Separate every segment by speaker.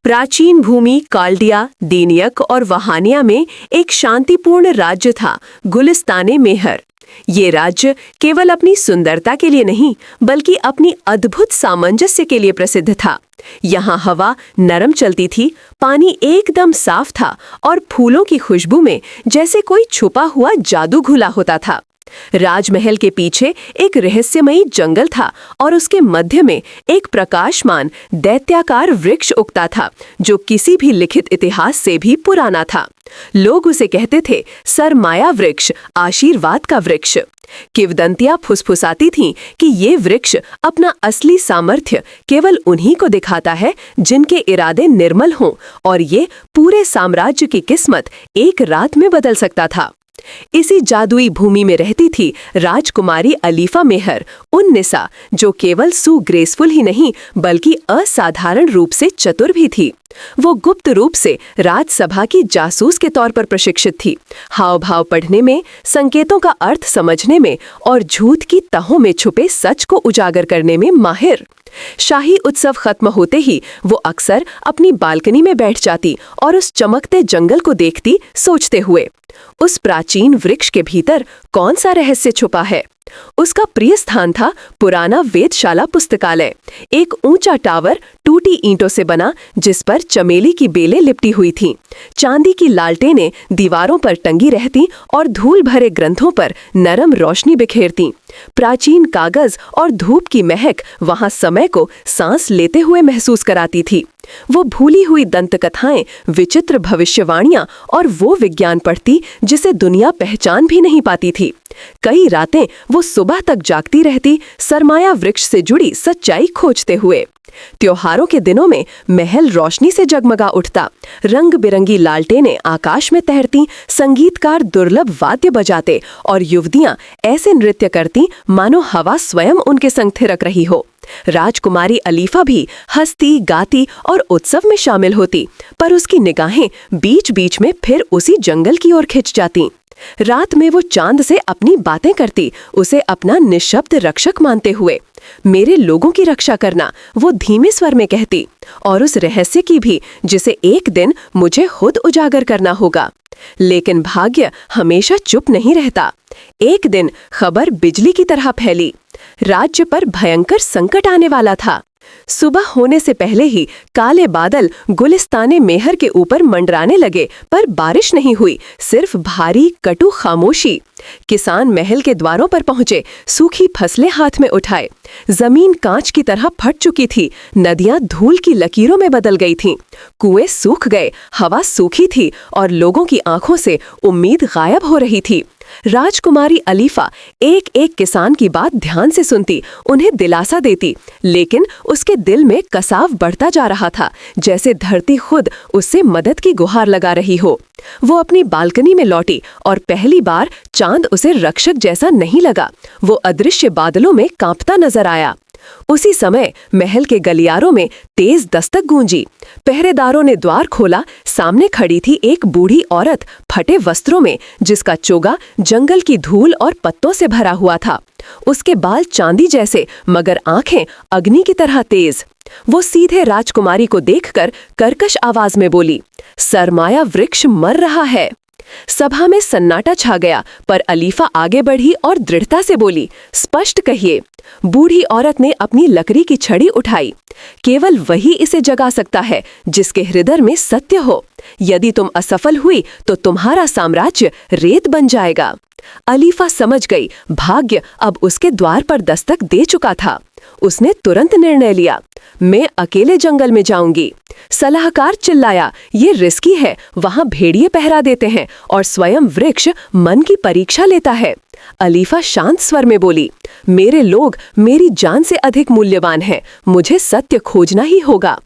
Speaker 1: प्राचीन भूमि काल्डिया, देनियक और वहानिया में एक शांतिपूर्ण राज्य था, गुलिस्ताने मेहर। ये राज्य केवल अपनी सुंदरता के लिए नहीं, बल्कि अपनी अद्भुत सामंजस्य के लिए प्रसिद्ध था। यहाँ हवा नरम चलती थी, पानी एकदम साफ था और फूलों की खुशबू में जैसे कोई छुपा हुआ जादू घुला होता था। राजमहल के पीछे एक रहस्यमयी जंगल था और उसके मध्य में एक प्रकाशमान दैत्याकार वृक्ष उगता था, जो किसी भी लिखित इतिहास से भी पुराना था। लोग उसे कहते थे सरमाया वृक्ष, आशीर्वाद का वृक्ष। किंवदंतियां फुसफुसाती थीं कि ये वृक्ष अपना असली सामर्थ्य केवल उन्हीं को दिखाता है जिनके इरादे निर्मल हों, और ये पूरे साम्राज्य की किस्मत एक रात में बदल सकता था। इसी जादुई भूमि में रहती थी राजकुमारी अलीफा मेहर, उन्निसा, जो केवल सुग्रेसफुल ही नहीं बल्कि असाधारण रूप से चतुर भी थी। वो गुप्त रूप से राजसभा की जासूस के तौर पर प्रशिक्षित थी, हाव भाव पढ़ने में, संकेतों का अर्थ समझने में और झूठ की तहों में छुपे सच को उजागर करने में माहिर। शाही उत्सव खत्म होते ही वो अक्सर अपनी बालकनी में बैठ जाती और उस चमकते जंगल को देखती, सोचते हुए उस प्राचीन वृक्ष के भीतर कौन सा रहस्य छुपा है। उसका प्रिय स्थान था पुराना वेधशाला पुस्तकालय, एक ऊंचा टावर टूटी ईंटों से बना, जिस पर चमेली की बेलें लिपटी हुई थीं। चांदी की लालटेनें दीवारों पर टंगी रहती और धूल भरे ग्रंथों पर नरम रोशनी बिखेरती। प्राचीन कागज और धूप की महक वहां समय को सांस लेते हुए महसूस कराती थी। वो भूली हुई दंतकथाएं, विचित्र भविष्यवाणियां और वो विज्ञान पढ़ती जिसे दुनिया पहचान भी नहीं पाती थी। कई रातें वो सुबह तक जागती रहती, सरमाया वृक्ष से जुड़ी सच्चाई खोजते हुए। त्योहारों के दिनों में महल रोशनी से जगमगा उठता, रंग बिरंगी लालटेनें आकाश में तैरती, संगीतकार दुर्लभ वाद्य बजाते और युवतियां ऐसे नृत्य करती मानो हवा स्वयं उनके संग थिरक रही हो। राजकुमारी अलीफा भी हंसती, गाती और उत्सव में शामिल होती, पर उसकी निगाहें बीच बीच में फिर उसी जंगल की ओर खिंच जाती। रात में वो चांद से अपनी बातें करती, उसे अपना निःशब्द रक्षक मानते हुए। मेरे लोगों की रक्षा करना, वो धीमे स्वर में कहती, और उस रहस्य की भी जिसे एक दिन मुझे खुद उजागर करना होगा। लेकिन भाग्य हमेशा चुप नहीं रहता। एक दिन खबर बिजली की तरह फैली, राज्य पर भयंकर संकट आने वाला था। सुबह होने से पहले ही काले बादल गुलिस्ताने मेहर के ऊपर मंडराने लगे, पर बारिश नहीं हुई, सिर्फ भारी कटु खामोशी। किसान महल के द्वारों पर पहुंचे, सूखी फसलें हाथ में उठाए। जमीन कांच की तरह फट चुकी थी, नदियां धूल की लकीरों में बदल गई थीं, कुएं सूख गए, हवा सूखी थी और लोगों की आंखों से उम्मीद गायब हो रही थी। राजकुमारी अलीफा एक एक किसान की बात ध्यान से सुनती, उन्हें दिलासा देती, लेकिन उसके दिल में कसाव बढ़ता जा रहा था, जैसे धरती खुद उससे मदद की गुहार लगा रही हो। वो अपनी बालकनी में लौटी और पहली बार चांद उसे रक्षक जैसा नहीं लगा, वो अदृश्य बादलों में कांपता नजर आया। उसी समय महल के गलियारों में तेज दस्तक गूंजी। पहरेदारों ने द्वार खोला। सामने खड़ी थी एक बूढ़ी औरत फटे वस्त्रों में, जिसका चोगा जंगल की धूल और पत्तों से भरा हुआ था। उसके बाल चांदी जैसे, मगर आंखें अग्नि की तरह तेज। वो सीधे राजकुमारी को देखकर कर्कश आवाज में बोली, सरमाया वृक्ष मर रहा है। सभा में सन्नाटा छा गया, पर अलीफा आगे बढ़ी और दृढ़ता से बोली, स्पष्ट कहिए। बूढ़ी औरत ने अपनी लकड़ी की छड़ी उठाई। केवल वही इसे जगा सकता है जिसके हृदय में सत्य हो। यदि तुम असफल हुई तो तुम्हारा साम्राज्य रेत बन जाएगा। अलीफा समझ गई, भाग्य अब उसके द्वार पर दस्तक दे चुका था। उसने तुरंत निर्णय लिया, मैं अकेले जंगल में जाऊंगी। सलाहकार चिल्लाया, ये रिस्की है, वहां भेड़िए पहरा देते हैं और स्वयं वृक्ष मन की परीक्षा लेता है। अलीफा शांत स्वर में बोली, मेरे लोग मेरी जान से अधिक मूल्यवान हैं, मुझे सत्य खोजना ही होगा।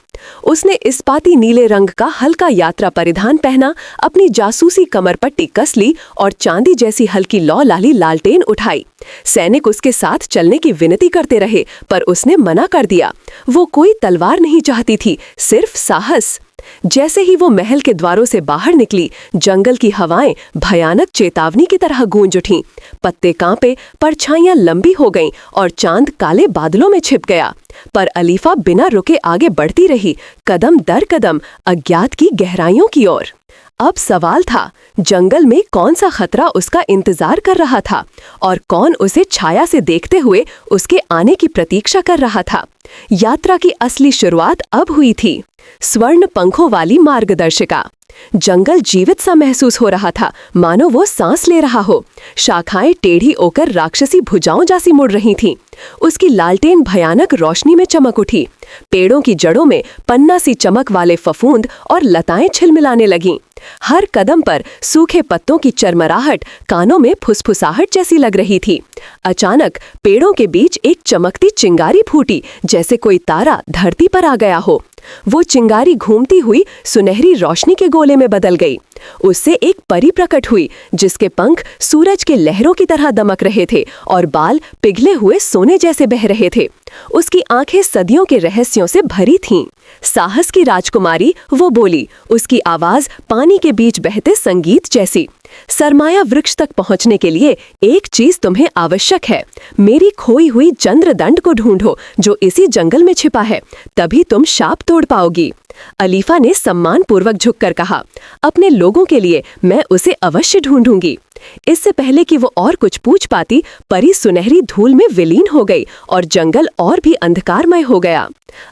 Speaker 1: उसने इस्पाती नीले रंग का हल्का यात्रा परिधान पहना, अपनी जासूसी कमरपट्टी कस ली और चांदी जैसी हल्की लौ लाली लालटेन उठाई। सैनिक उसके साथ चलने की विनती करते रहे, पर उसने मना कर दिया। वो कोई तलवार नहीं चाहती थी, सिर्फ साहस। जैसे ही वो महल के द्वारों से बाहर निकली, जंगल की हवाएं भयानक चेतावनी की तरह गूंज उठीं। पत्ते कांपे, परछाइयां लंबी हो गईं और चांद काले बादलों में छिप गया। पर अलीफा बिना रुके आगे बढ़ती रही, कदम दर कदम अज्ञात की गहराइयों की ओर। अब सवाल था, जंगल में कौन सा खतरा उसका इंतजार कर रहा था और कौन उसे छाया से देखते हुए उसके आने की प्रतीक्षा कर रहा था। यात्रा की असली शुरुआत अब हुई थी। स्वर्ण पंखों वाली मार्गदर्शिका। जंगल जीवित सा महसूस हो रहा था, मानो वो सांस ले रहा हो। शाखाएं टेढ़ी होकर राक्षसी भुजाओं जैसी मुड़ रही थीं। उसकी लालटेन भयानक रोशनी में चमक उठी। पेड़ों की जड़ों में पन्ना सी चमक वाले फफूंद और लताएं छिलमिलाने लगीं। हर कदम पर सूखे पत्तों की चरमराहट कानों में फुसफुसाहट जैसी लग रही थी। अचानक पेड़ों के बीच एक चमकती चिंगारी फूटी, जैसे कोई तारा धरती पर आ गया हो। वो चिंगारी घूमती हुई सुनहरी रोशनी के गोले में बदल गई। उससे एक परी प्रकट हुई, जिसके पंख सूरज के लहरों की तरह दमक रहे थे और बाल पिघले हुए सोने जैसे बह रहे थे। उसकी आंखें सदियों के रहस्यों से भरी थीं। साहस की राजकुमारी, वो बोली, उसकी आवाज पानी के बीच बहते संगीत जैसी। सरमाया वृक्ष तक पहुंचने के लिए एक चीज तुम्हें आवश्यक है। मेरी खोई हुई चंद्रदंड को ढूंढो, जो इसी जंगल में छिपा है। तभी तुम शाप तोड़ पाओगी। अलीफा ने सम्मानपूर्वक झुककर कहा, अपने लोगों के लिए मैं उसे अवश्य ढूंढूंगी। इससे पहले कि वो और कुछ पूछ पाती, परी सुनहरी धूल में विलीन हो गई और जंगल और भी अंधकारमय हो गया।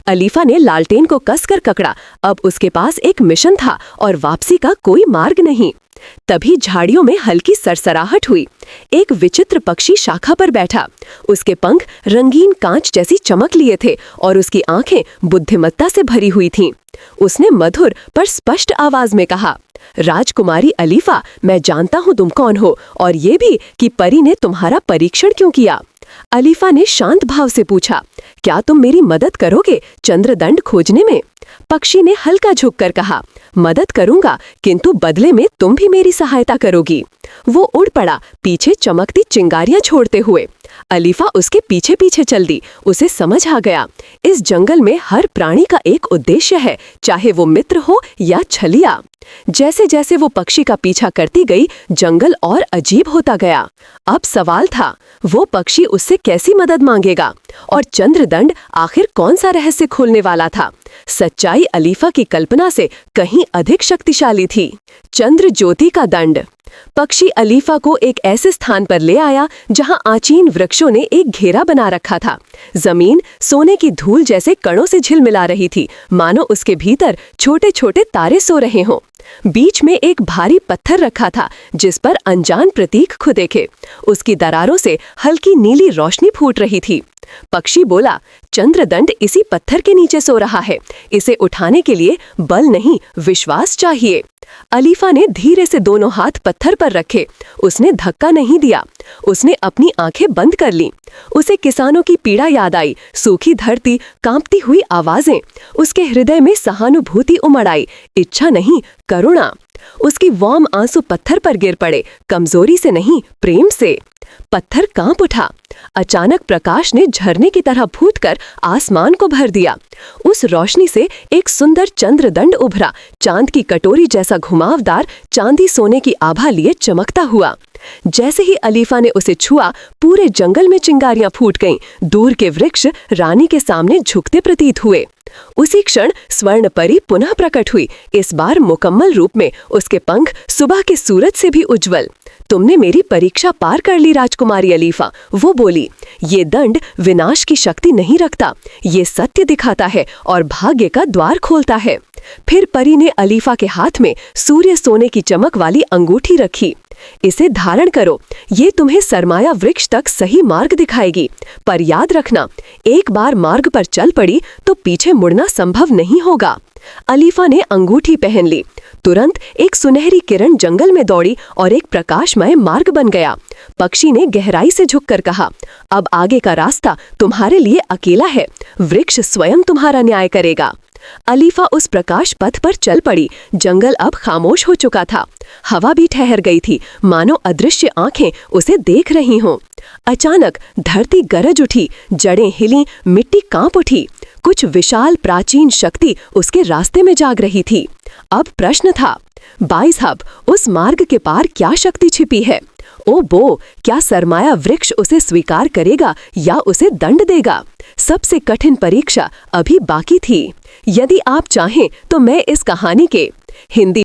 Speaker 1: अलीफा ने लालटेन को कसकर पकड़ा। अब उसके पास एक मिशन था और वापसी का कोई मार्ग नहीं। तभी झाड़ियों में हल्की सरसराहट हुई। एक विचित्र पक्षी शाखा पर बैठा। उसके पंख रंगीन कांच जैसी चमक लिए थे और उसकी आंखें बुद्धिमत्ता से भरी हुई थीं। उसने मधुर पर स्पष्ट आवाज में कहा, राजकुमारी अलीफा, मैं जानता हूँ तुम कौन हो और ये भी कि परी ने तुम्हारा परीक्षण क्यों किया। अलीफा ने शांत भाव से पूछा, क्या तुम मेरी मदद करोगे चंद्रदंड खोजने में? पक्षी ने हल्का झुककर कहा, मदद करूंगा, किंतु बदले में तुम भी मेरी सहायता करोगी। वो उड़ पड़ा, पीछे चमकती चिंगारियां छोड़ते हुए। अलीफा उसके पीछे पीछे चल दी। उसे समझ आ गया, इस जंगल में हर प्राणी का एक उद्देश्य है, चाहे वो मित्र हो या छलिया। जैसे जैसे वो पक्षी का पीछा करती गई, जंगल और अजीब होता गया। अब सवाल था, वो पक्षी उससे कैसी मदद मांगेगा और चंद्रदंड आखिर कौन सा रहस्य खोलने वाला था। सच्चाई अलीफा की कल्पना से कहीं अधिक शक्तिशाली थी। चंद्र ज्योति का दंड। पक्षी अलीफा को एक ऐसे स्थान पर ले आया जहां आचीन वृक्षों ने एक घेरा बना रखा था। जमीन सोने की धूल जैसे कणों से झिलमिला रही थी, मानो उसके भीतर छोटे छोटे तारे सो रहे हों। बीच में एक भारी पत्थर रखा था, जिस पर अनजान प्रतीक खुदे थे। उसकी दरारों से हल्की नीली रोशनी फूट रही थी। पक्षी बोला, चंद्रदंड इसी पत्थर के नीचे सो रहा है। इसे उठाने के लिए बल नहीं, विश्वास चाहिए। अलीफा ने धीरे से दोनों हाथ पत्थर पर रखे। उसने धक्का नहीं दिया। उसने अपनी आंखें बंद कर लीं। उसे किसानों की पीड़ा याद आई, सूखी धरती, कांपती हुई आवाजें। उसके हृदय में सहानुभूति उमड़ आई, इच्छा नहीं, करुणा। उसकी वार्म आंसू पत्थर पर गिर पड़े, कमजोरी से नहीं, प्रेम से। पत्थर कांप उठा। अचानक प्रकाश ने झरने की तरह फूटकर आसमान को भर दिया। उस रोशनी से एक सुंदर चंद्रदंड उभरा, चांद की कटोरी जैसा घुमावदार, चांदी सोने की आभा लिए चमकता हुआ। जैसे ही अलीफा ने उसे छुआ, पूरे जंगल में चिंगारियां फूट गईं। दूर के वृक्ष रानी के सामने झुकते प्रतीत हुए। उसी क्षण स्वर्ण परी पुनः प्रकट हुई, इस बार मुकम्मल रूप में, उसके पंख सुबह के सूरज से भी उज्जवल। तुमने मेरी परीक्षा पार कर ली राजकुमारी अलीफा, वो बोली। ये दंड विनाश की शक्ति नहीं रखता, ये सत्य दिखाता है और भाग्य का द्वार खोलता है। फिर परी ने अलीफा के हाथ में सूर्य सोने की चमक वाली अंगूठी रखी। इसे धारण करो, ये तुम्हें सरमाया वृक्ष तक सही मार्ग दिखाएगी। पर याद रखना, एक बार मार्ग पर चल पड़ी तो पीछे मुड़ना संभव नहीं होगा। अलीफा ने अंगूठी पहन ली। तुरंत एक सुनहरी किरण जंगल में दौड़ी और एक प्रकाशमय मार्ग बन गया। पक्षी ने गहराई से झुककर कहा, अब आगे का रास्ता तुम्हारे लिए अकेला है, वृक्ष स्वयं तुम्हारा न्याय करेगा। अलीफा उस प्रकाश पथ पर चल पड़ी। जंगल अब खामोश हो चुका था। हवा भी ठहर गई थी, मानो अदृश्य आंखें उसे देख रही हों। अचानक धरती गरज उठी, जड़ें हिलीं, मिट्टी कांप उठी। कुछ विशाल प्राचीन शक्ति उसके रास्ते में जाग रही थी। अब प्रश्न था, बाई साहब, उस मार्ग के पार क्या शक्ति छिपी है? ओ बो, क्या सरमाया वृक्ष उसे स्वीकार करेगा या उसे दंड देगा? सबसे कठिन परीक्षा अभी बाकी थी। यदि आप चाहें तो मैं इस कहानी के हिंदी